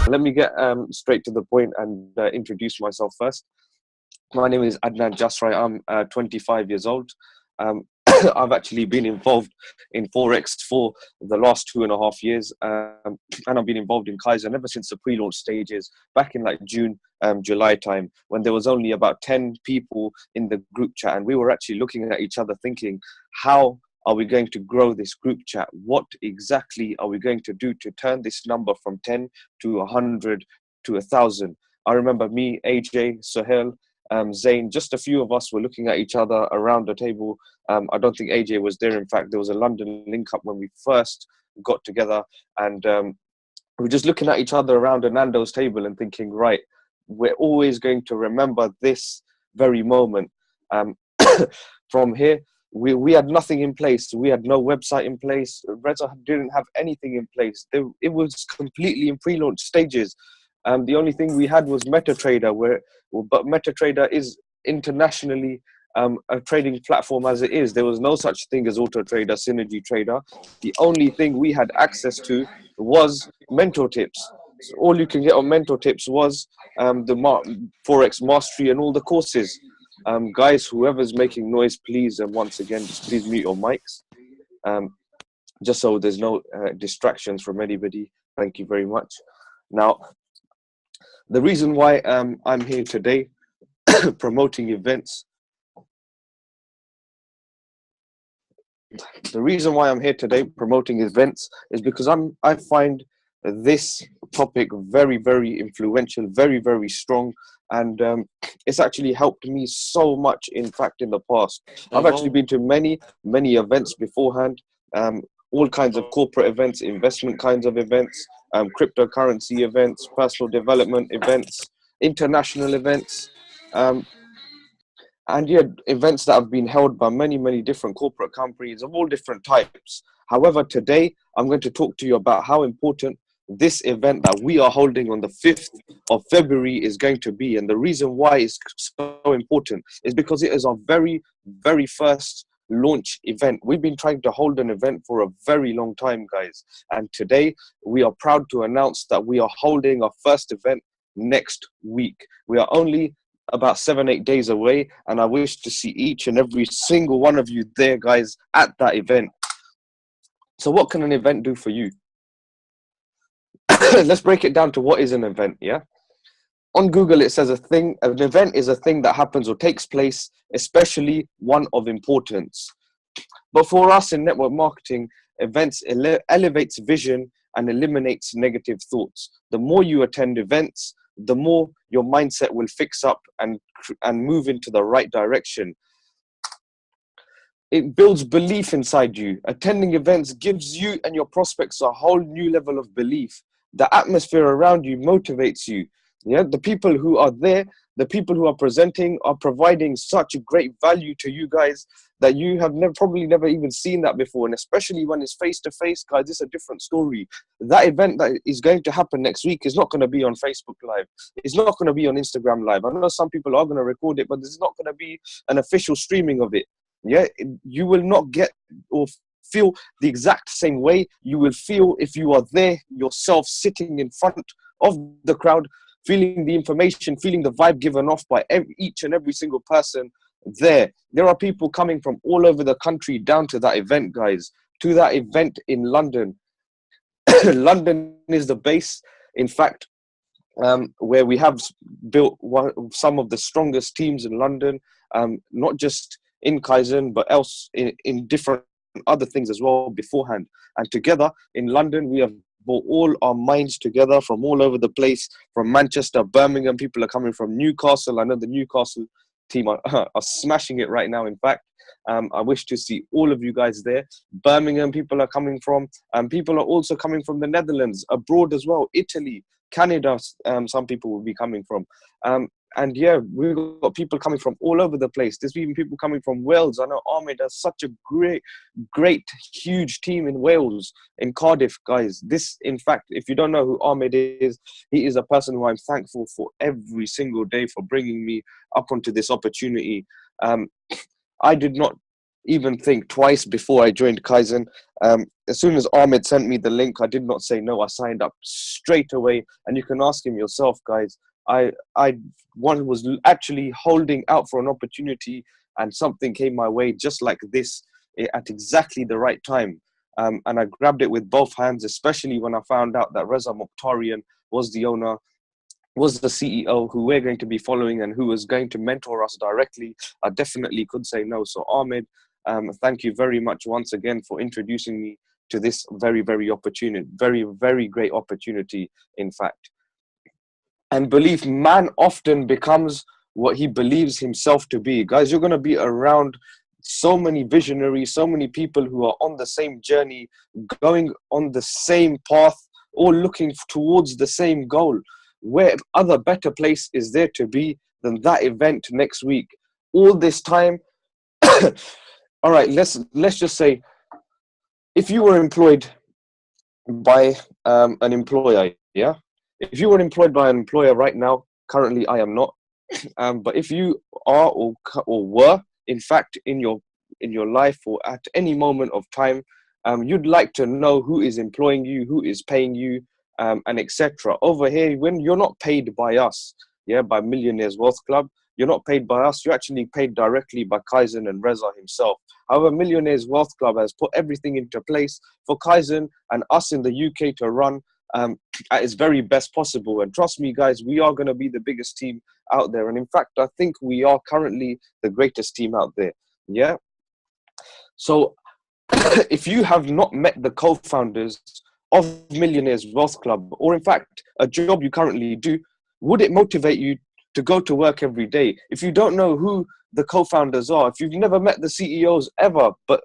Let me get straight to the point and introduce myself first. My name is Adnan Jasrai. I'm 25 years old. Um, I've actually been involved in Forex for the last 2.5 years, and I've been involved in Kaizen ever since the pre-launch stages back in like June, July time, when there was only about 10 people in the group chat, and we were actually looking at each other thinking, how are we going to grow this group chat? What exactly are we going to do to turn this number from 10 to 100 to 1,000? I remember me, AJ, Sohail, Zain, just a few of us were looking at each other around the table. I don't think AJ was there. In fact, there was a London link up when we first got together, and we were just looking at each other around a Nando's table and thinking, right, we're always going to remember this very moment. From here, we had nothing in place. We had no website in place. Reza didn't have anything in place. It was completely in pre-launch stages. The only thing we had was MetaTrader, but MetaTrader is internationally a trading platform as it is. There was no such thing as AutoTrader, Synergy Trader. The only thing we had access to was mentor tips. So all you can get on mentor tips was the Forex Mastery and all the courses. Guys, whoever's making noise, please, and once again, just please mute your mics, just so there's no distractions from anybody. Thank you very much. Now, the reason why I'm here today promoting events, is because I find this topic very, very influential, very, very strong, and it's actually helped me so much. In fact, in the past, I've actually been to many events beforehand, all kinds of corporate events, investment kinds of events, cryptocurrency events, personal development events, international events, and yeah, events that have been held by many different corporate companies of all different types. However, today I'm going to talk to you about how important this event that we are holding on the 5th of February is going to be. And the reason why it's so important is because it is our very, very first launch event. We've been trying to hold an event for a very long time, guys. And today we are proud to announce that we are holding our first event next week. We are only about 7-8 days away, and I wish to see each and every single one of you there, guys, at that event. So what can an event do for you? Let's break it down to what is an event. Yeah, on Google it says an event is a thing that happens or takes place, especially one of importance. But for us in network marketing, events elevates vision and eliminates negative thoughts. The more you attend events, the more your mindset will fix up and move into the right direction. It builds belief inside you. Attending events gives you and your prospects a whole new level of belief. The atmosphere around you motivates you. Yeah, the people who are there, the people who are presenting are providing such a great value to you guys that you have probably never even seen that before. And especially when it's face to face, guys, it's a different story. That event that is going to happen next week is not going to be on Facebook Live. It's not going to be on Instagram Live. I know some people are going to record it, but there's not going to be an official streaming of it. Yeah, you will not get or feel the exact same way you will feel if you are there yourself, sitting in front of the crowd, feeling the information, feeling the vibe given off by each and every single person there. There are people coming from all over the country down to that event, guys, to that event in London. London is the base, in fact, where we have built some of the strongest teams in London, not just in Kaizen, but else in different other things as well beforehand. And together in London, we have brought all our minds together from all over the place, from Manchester, Birmingham. People are coming from Newcastle. I know the Newcastle team are smashing it right now. In fact, I wish to see all of you guys there. Birmingham, people are coming from. People are also coming from the Netherlands, abroad as well, Italy, Canada. Some people will be coming from. And yeah, we've got people coming from all over the place. There's even people coming from Wales. I know Ahmed has such a great, huge team in Wales, in Cardiff, guys. This, in fact, if you don't know who Ahmed is, he is a person who I'm thankful for every single day for bringing me up onto this opportunity. I did not even think twice before I joined Kaizen. As soon as Ahmed sent me the link, I did not say no. I signed up straight away. And you can ask him yourself, guys. I was actually holding out for an opportunity, and something came my way just like this at exactly the right time. And I grabbed it with both hands, especially when I found out that Reza Mokhtarian was the owner, was the CEO who we're going to be following and who was going to mentor us directly. I definitely could say no. So Ahmed, thank you very much once again for introducing me to this very, very great opportunity, in fact. And belief, man often becomes what he believes himself to be. Guys, you're going to be around so many visionaries, so many people who are on the same journey, going on the same path, all looking towards the same goal. Where other better place is there to be than that event next week? All this time. All right, let's just say, if you were employed by an employer, yeah, if you were employed by an employer right now, currently I am not, but if you are or were, in fact, in your life or at any moment of time, you'd like to know who is employing you, who is paying you, and etc. Over here, when you're not paid by us, yeah, by Millionairez Wealth Club, you're not paid by us. You're actually paid directly by Kaizen and Reza himself. However, Millionairez Wealth Club has put everything into place for Kaizen and us in the UK to run at its very best possible. And trust me, guys, we are going to be the biggest team out there. And in fact, I think we are currently the greatest team out there. Yeah. So if you have not met the co-founders of Millionairez Wealth Club, or in fact, a job you currently do, would it motivate you to go to work every day? If you don't know who the co-founders are, if you've never met the CEOs ever, but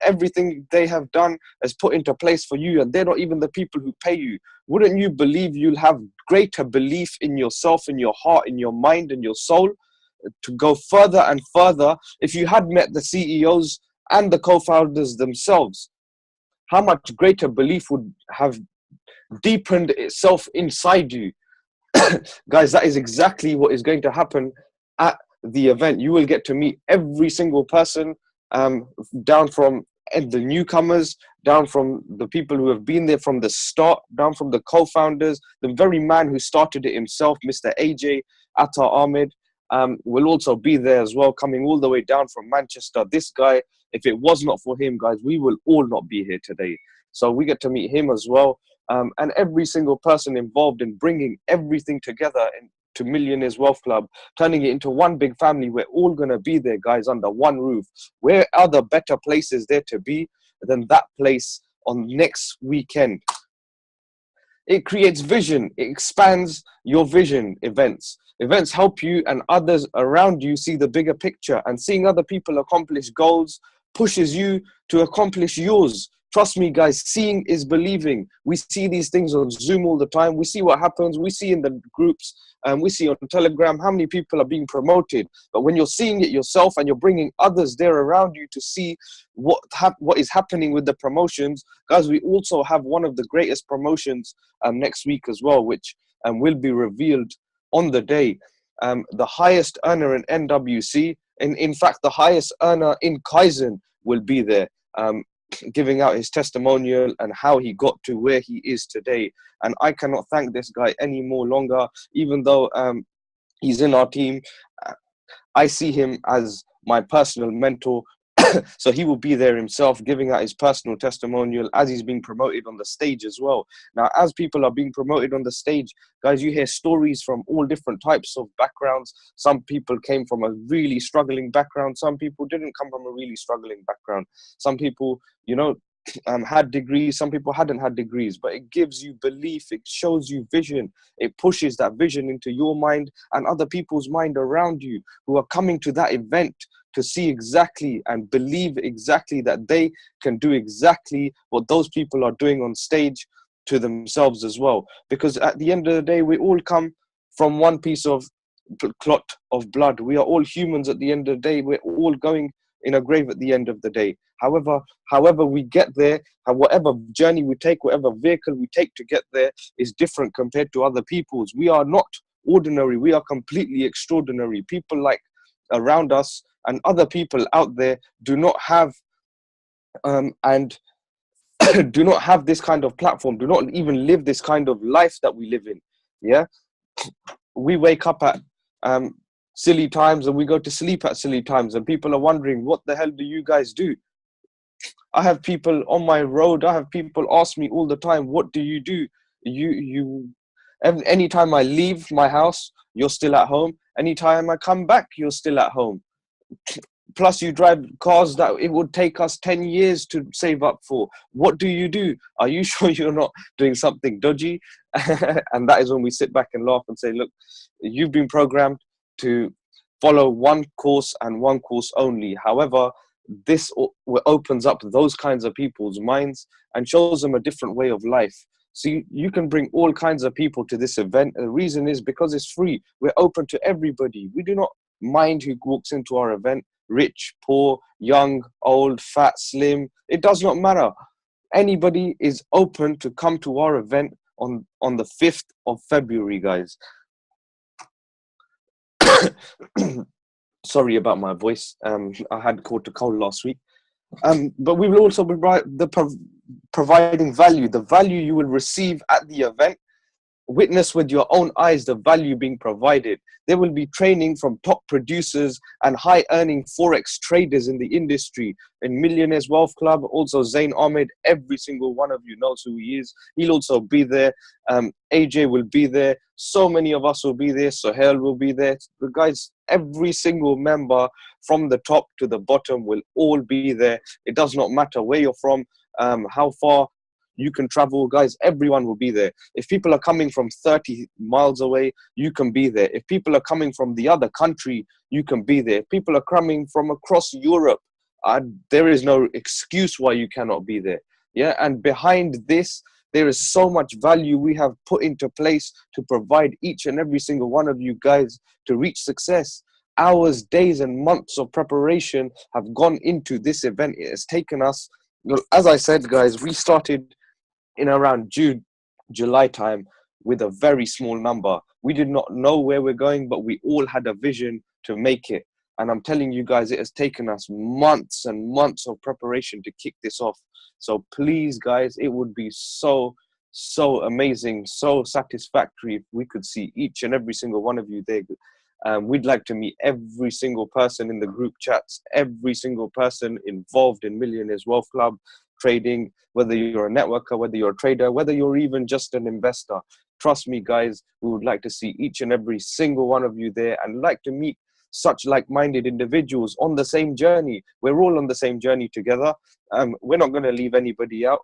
everything they have done is put into place for you, and they're not even the people who pay you, wouldn't you believe you'll have greater belief in yourself, in your heart, in your mind, and your soul to go further and further if you had met the CEOs and the co-founders themselves? How much greater belief would have deepened itself inside you? Guys, that is exactly what is going to happen at the event. You will get to meet every single person, down from the newcomers, down from the people who have been there from the start, down from the co-founders, the very man who started it himself, Mr. AJ Attar Ahmed, will also be there as well, coming all the way down from Manchester. This guy, if it was not for him, guys, we will all not be here today. So we get to meet him as well. And every single person involved in bringing everything together to Millionairez Wealth Club, turning it into one big family. We're all going to be there, guys, under one roof. Where are the better places there to be than that place on next weekend? It creates vision. It expands your vision. Events help you and others around you see the bigger picture, and seeing other people accomplish goals pushes you to accomplish yours. Trust me, guys, seeing is believing. We see these things on Zoom all the time. We see what happens. We see in the groups, we see on Telegram how many people are being promoted. But when you're seeing it yourself and you're bringing others there around you to see what is happening with the promotions, guys, we also have one of the greatest promotions next week as well, which will be revealed on the day. The highest earner in NWC, and in fact, the highest earner in Kaizen will be there. Giving out his testimonial and how he got to where he is today. And I cannot thank this guy any more longer, even though he's in our team. I see him as my personal mentor. So he will be there himself, giving out his personal testimonial as he's being promoted on the stage as well. Now, as people are being promoted on the stage, guys, you hear stories from all different types of backgrounds. Some people came from a really struggling background. Some people didn't come from a really struggling background. Some people, had degrees. Some people hadn't had degrees, but it gives you belief. It shows you vision. It pushes that vision into your mind and other people's mind around you who are coming to that event to see exactly and believe exactly that they can do exactly what those people are doing on stage to themselves as well. Because at the end of the day, we all come from one piece of clot of blood. We are all humans at the end of the day. We're all going in a grave at the end of the day. However we get there, and whatever journey we take, whatever vehicle we take to get there is different compared to other people's. We are not ordinary. We are completely extraordinary. People like around us and other people out there do not have and do not have this kind of platform, do not even live this kind of life that we live in. Yeah, we wake up at silly times and we go to sleep at silly times, and people are wondering, what the hell do you guys do? I have people on my road, I have people ask me all the time, what do you do? Anytime I leave my house, you're still at home. Anytime I come back, you're still at home. Plus you drive cars that it would take us 10 years to save up for. What do you do? Are you sure you're not doing something dodgy? And that is when we sit back and laugh and say, look, you've been programmed to follow one course and one course only. However, this opens up those kinds of people's minds and shows them a different way of life. So you can bring all kinds of people to this event. The reason is because it's free. We're open to everybody. We do not mind who walks into our event, rich, poor, young, old, fat, slim. It does not matter. Anybody is open to come to our event on the 5th of February, guys. Sorry about my voice. I had caught a cold last week. But we will also be providing value. The value you will receive at the event, witness with your own eyes the value being provided. There will be training from top producers and high earning Forex traders in the industry. In Millionairez Wealth Club, also Zain Ahmed, every single one of you knows who he is. He'll also be there. AJ will be there. So many of us will be there. Sohail will be there. The guys, every single member from the top to the bottom will all be there. It does not matter where you're from, how far you can travel, guys. Everyone will be there. If people are coming from 30 miles away, you can be there. If people are coming from the other country, you can be there. If people are coming from across Europe, there is no excuse why you cannot be there. Yeah, and behind this, there is so much value we have put into place to provide each and every single one of you guys to reach success. Hours, days, and months of preparation have gone into this event. It has taken us, as I said, guys, we started in around June, July time with a very small number. We did not know where we're going, but we all had a vision to make it. And I'm telling you guys, it has taken us months and months of preparation to kick this off. So please, guys, it would be so amazing, so satisfactory if we could see each and every single one of you there. We'd like to meet every single person in the group chats, every single person involved in Millionairez Wealth Club trading, whether you're a networker, whether you're a trader, whether you're even just an investor. Trust me, guys, we would like to see each and every single one of you there and like to meet such like-minded individuals on the same journey. We're all on the same journey together. We're not going to leave anybody out.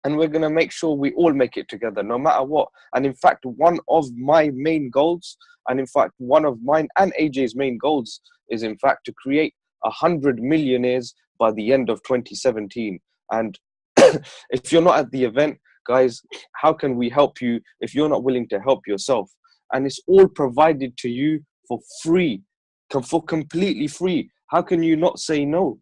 And we're going to make sure we all make it together, no matter what. And in fact, one of my main goals, and in fact, one of mine and AJ's main goals is in fact to create 100 millionaires by the end of 2017. And if you're not at the event, guys, how can we help you if you're not willing to help yourself? And it's all provided to you for free, for completely free. How can you not say no?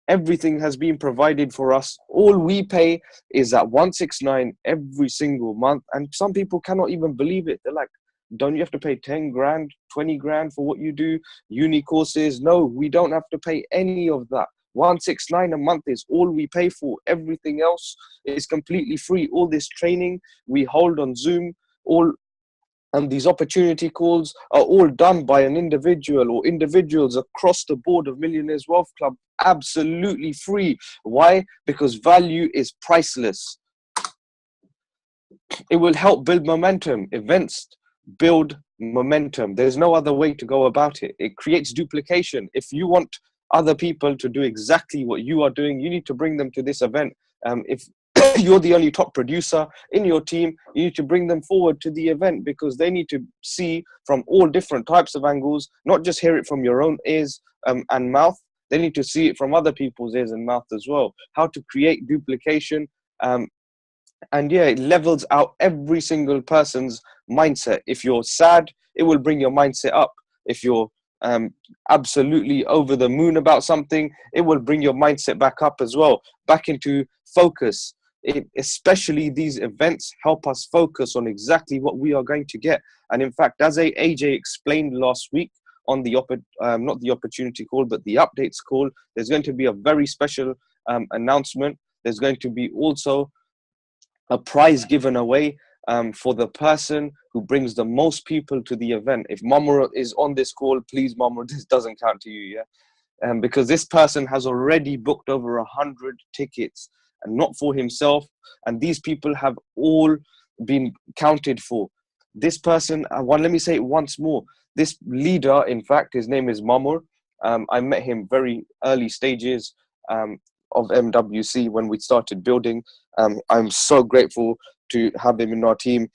Everything has been provided for us. All we pay is at 169 every single month. And some people cannot even believe it. They're like, don't you have to pay 10 grand, 20 grand for what you do? Uni courses? No, we don't have to pay any of that. 169 a month is all we pay for. Everything else is completely free. All this training we hold on Zoom, and these opportunity calls are all done by an individual or individuals across the board of Millionairez Wealth Club, absolutely free. Why? Because value is priceless. It will help build momentum. Events build momentum. There's no other way to go about it. It creates duplication. If you want other people to do exactly what you are doing, you need to bring them to this event. If you're the only top producer in your team, you need to bring them forward to the event because they need to see from all different types of angles, not just hear it from your own ears and mouth. They need to see it from other people's ears and mouth as well. How to create duplication. And yeah, it levels out every single person's mindset. If you're sad, it will bring your mindset up. If you're absolutely over the moon about something, it will bring your mindset back up as well, back into focus. Especially these events help us focus on exactly what we are going to get. And in fact, as AJ explained last week on the not the opportunity call, but the updates call. There's going to be a very special announcement. There's going to be also a prize given away for the person who brings the most people to the event. If Mamur is on this call, please, Mamur, this doesn't count to you, yeah? Because this person has already booked over 100 tickets, and not for himself. And these people have all been counted for. This person, let me say it once more. This leader, in fact, his name is Mamur. I met him very early stages of MWC when we started building. I'm so grateful to have him in our team.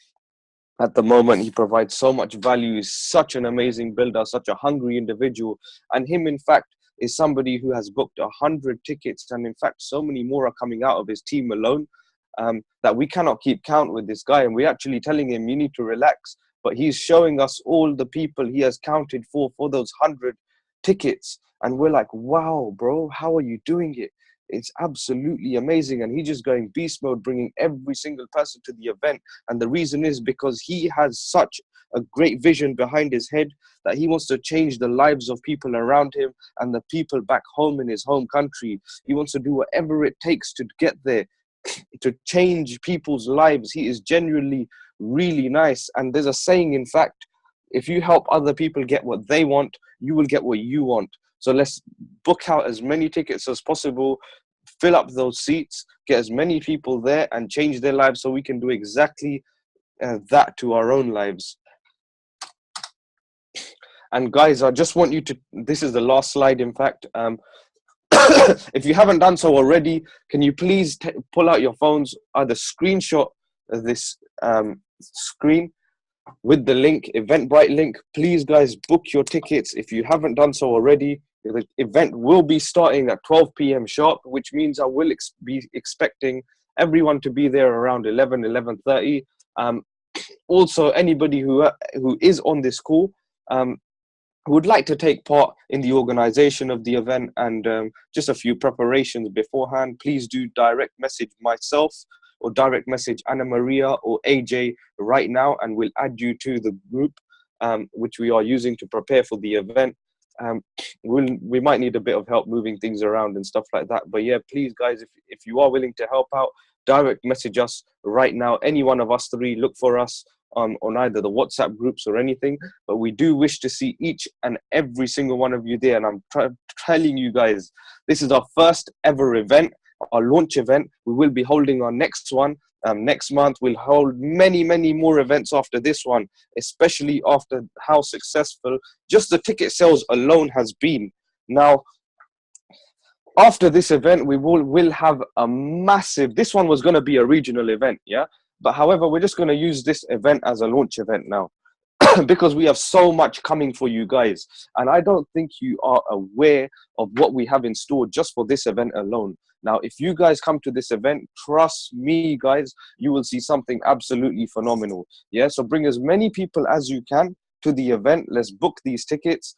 At the moment, he provides so much value. He's such an amazing builder, such a hungry individual. And him, in fact, is somebody who has booked 100 tickets. And in fact, so many more are coming out of his team alone that we cannot keep count with this guy. And we're actually telling him, you need to relax. But he's showing us all the people he has counted for those 100 tickets. And we're like, wow, bro, how are you doing it? It's absolutely amazing. And he's just going beast mode, bringing every single person to the event. And the reason is because he has such a great vision behind his head that he wants to change the lives of people around him and the people back home in his home country. He wants to do whatever it takes to get there, to change people's lives. He is genuinely really nice. And there's a saying, in fact, if you help other people get what they want, you will get what you want. So let's book out as many tickets as possible, fill up those seats, get as many people there and change their lives so we can do exactly that to our own lives. And guys, I just want you to, this is the last slide, in fact. If you haven't done so already, can you please pull out your phones, either screenshot this screen with the link, Eventbrite link. Please, guys, book your tickets if you haven't done so already. The event will be starting at 12 p.m. sharp, which means I will be expecting everyone to be there around 11:30. Also, anybody who is on this call who would like to take part in the organization of the event and just a few preparations beforehand, please do direct message myself or direct message Anna Maria or AJ right now, and we'll add you to the group which we are using to prepare for the event. We might need a bit of help moving things around and stuff like that. But yeah, please, guys, if you are willing to help out, direct message us right now. Any one of us three, look for us on either the WhatsApp groups or anything. But we do wish to see each and every single one of you there. And I'm telling you guys, this is our first ever event, our launch event. We will be holding our next one next month. We'll hold many more events after this one, especially after how successful just the ticket sales alone has been. Now, after this event, we will have a massive, this one was going to be a regional event, yeah, but however, we're just going to use this event as a launch event now because we have so much coming for you guys, and I don't think you are aware of what we have in store just for this event alone. Now, if you guys come to this event, trust me, guys, you will see something absolutely phenomenal. Yeah, so bring as many people as you can to the event. Let's book these tickets.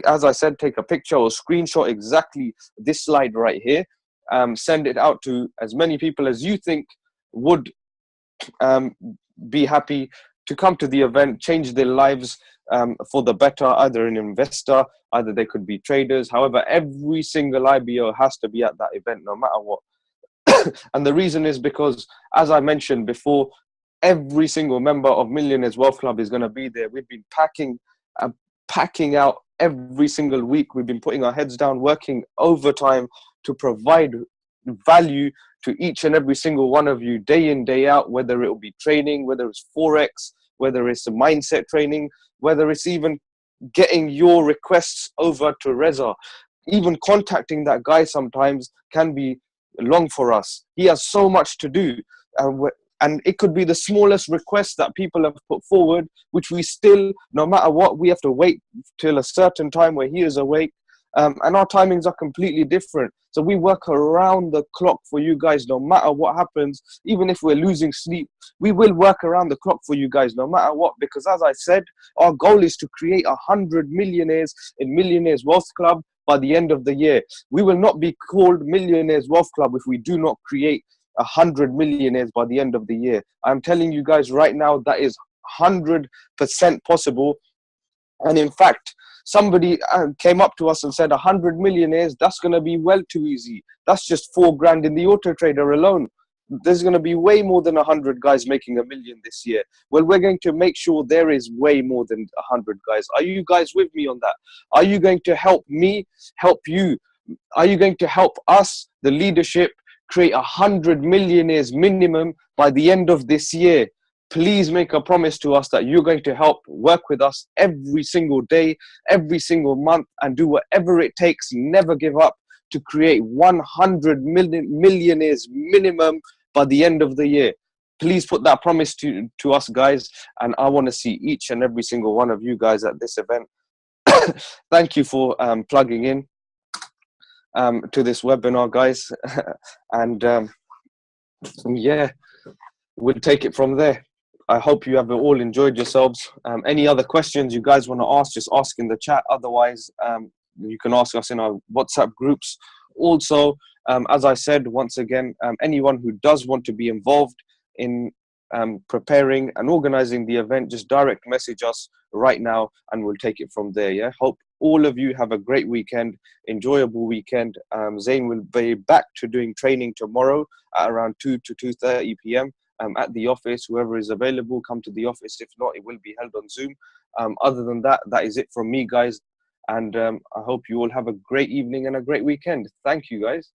As I said, take a picture or screenshot exactly this slide right here. Send it out to as many people as you think would be happy to come to the event, change their lives for the better, either an investor, either they could be traders. However, every single IBO has to be at that event no matter what. And the reason is because, as I mentioned before, every single member of Millionairez Wealth Club is going to be there. We've been packing out every single week. We've been putting our heads down, working overtime to provide value to each and every single one of you day in, day out, whether it will be training, whether it's Forex, whether it's a mindset training, whether it's even getting your requests over to Reza. Even contacting that guy sometimes can be long for us. He has so much to do. And it could be the smallest request that people have put forward, which we still, no matter what, we have to wait till a certain time where he is awake. And our timings are completely different. So we work around the clock for you guys, no matter what happens. Even if we're losing sleep, we will work around the clock for you guys, no matter what. Because as I said, our goal is to create 100 millionaires in Millionairez Wealth Club by the end of the year. We will not be called Millionairez Wealth Club if we do not create 100 millionaires by the end of the year. I'm telling you guys right now, that is 100% possible. And in fact, Somebody came up to us and said 100 millionaires, that's going to be well too easy. That's just 4 grand in the auto trader alone. There's going to be way more than 100 guys making $1 million this year. Well, we're going to make sure there is way more than 100 guys. Are you guys with me on that? Are you going to help me help you? Are you going to help us, the leadership, create 100 millionaires minimum by the end of this year? Please make a promise to us that you're going to help work with us every single day, every single month, and do whatever it takes. Never give up to create 100 millionaires minimum by the end of the year. Please put that promise to us, guys. And I want to see each and every single one of you guys at this event. Thank you for plugging in to this webinar, guys. And yeah, we'll take it from there. I hope you have all enjoyed yourselves. Any other questions you guys want to ask, just ask in the chat. Otherwise, you can ask us in our WhatsApp groups. Also, as I said, once again, anyone who does want to be involved in preparing and organizing the event, just direct message us right now and we'll take it from there. Yeah. Hope all of you have a great weekend, enjoyable weekend. Zain will be back to doing training tomorrow at around 2 to 2:30 p.m. At the office. Whoever is available, come to the office. If not, it will be held on Zoom. Other than that, that is it from me, guys. And I hope you all have a great evening and a great weekend. Thank you, guys.